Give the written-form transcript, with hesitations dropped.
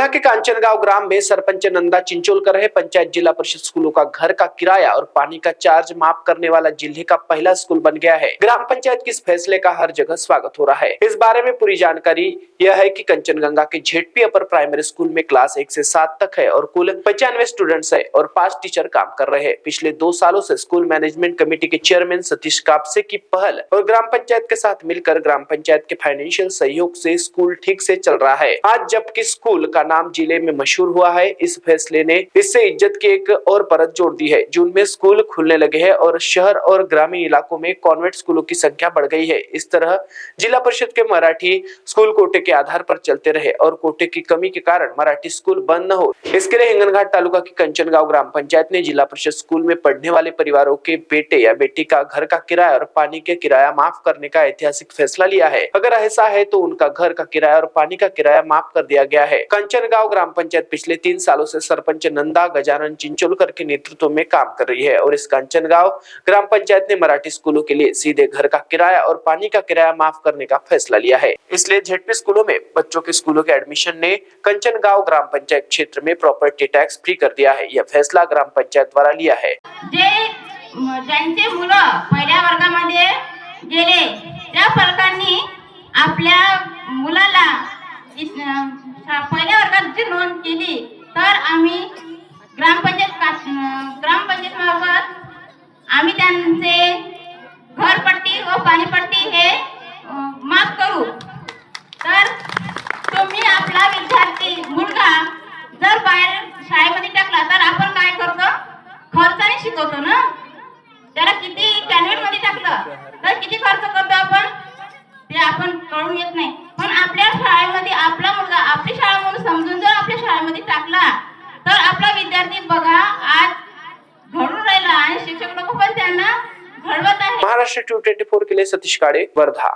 के कांचनगांव ग्राम में सरपंच नंदा चिंचोलकर है। पंचायत जिला परिषद स्कूलों का घर का किराया और पानी का चार्ज माफ करने वाला जिले का पहला स्कूल बन गया है। ग्राम पंचायत के इस फैसले का हर जगह स्वागत हो रहा है। इस बारे में पूरी जानकारी यह है कि कंचनगंगा के झेडपी अपर प्राइमरी स्कूल में क्लास 1 से 7 तक है और कुल 95 स्टूडेंट्स है और 5 टीचर काम कर रहे हैं। पिछले 2 सालों से स्कूल मैनेजमेंट कमेटी के चेयरमैन सतीश कापसे की पहल और ग्राम पंचायत के साथ मिलकर ग्राम पंचायत के फाइनेंशियल सहयोग से स्कूल ठीक से चल रहा है। आज जबकि स्कूल का नाम जिले में मशहूर हुआ है, इस फैसले ने इससे इज्जत की एक और परत जोड़ दी है। जून में स्कूल खुलने लगे हैं और शहर और ग्रामीण इलाकों में कॉन्वेंट स्कूलों की संख्या बढ़ गई है। इस तरह जिला परिषद के मराठी स्कूल कोटे के आधार पर चलते रहे और कोटे की कमी के कारण मराठी स्कूल बंद न हो, इसके लिए हिंगनघाट तालुका की कंचनगांव ग्राम पंचायत ने जिला परिषद स्कूल में पढ़ने वाले परिवारों के बेटे या बेटी का घर का किराया और पानी के किराया माफ करने का ऐतिहासिक फैसला लिया है। अगर ऐसा है तो उनका घर का किराया और पानी का किराया माफ कर दिया गया है। कंचनगांव ग्राम पंचायत पिछले 3 सालों से सरपंच नंदा गजानन चिंचोलकर के नेतृत्व में काम कर रही है और इस कंचनगांव ग्राम पंचायत ने मराठी स्कूलों के लिए सीधे घर का किराया और पानी का किराया माफ करने का फैसला लिया है। इसलिए झेडपी स्कूलों में बच्चों के स्कूलों के एडमिशन ने कंचनगांव ग्राम पंचायत क्षेत्र में प्रॉपर्टी टैक्स फ्री कर दिया है। यह फैसला ग्राम पंचायत द्वारा लिया है। ज्यांचे मुलं पहिल्या वर्गामध्ये गेले त्या पालकांनी आपल्या मुलाला पहिल्या वर्गाची नोंद केली तर आम्ही ग्रामपंचायत मार्फत आम्ही त्यांचे घरपट्टी व पाणीपट्टी हे माफ करू। तर तुम्ही आपला विद्यार्थी मुलगा जर बाहेर शाळेमध्ये टाकला तर आपण काय करतो, खर्चाने शिकवतो ना। त्याला किती कॅन्व्हेट मध्ये टाकलं तर किती खर्च करतो आपण ते आपण कळून येत नाही। पण आपल्या शाळेमध्ये आपला मुलगा आपली शाळा म्हणून समजून जर आपल्या शाळेमध्ये टाकला तर आपला विद्यार्थी बघा आज घडून राहिला आणि शिक्षक लोक पण त्यांना घडवत आहेत। महाराष्ट्र 224 के लिए सतीश काड़े, वर्धा।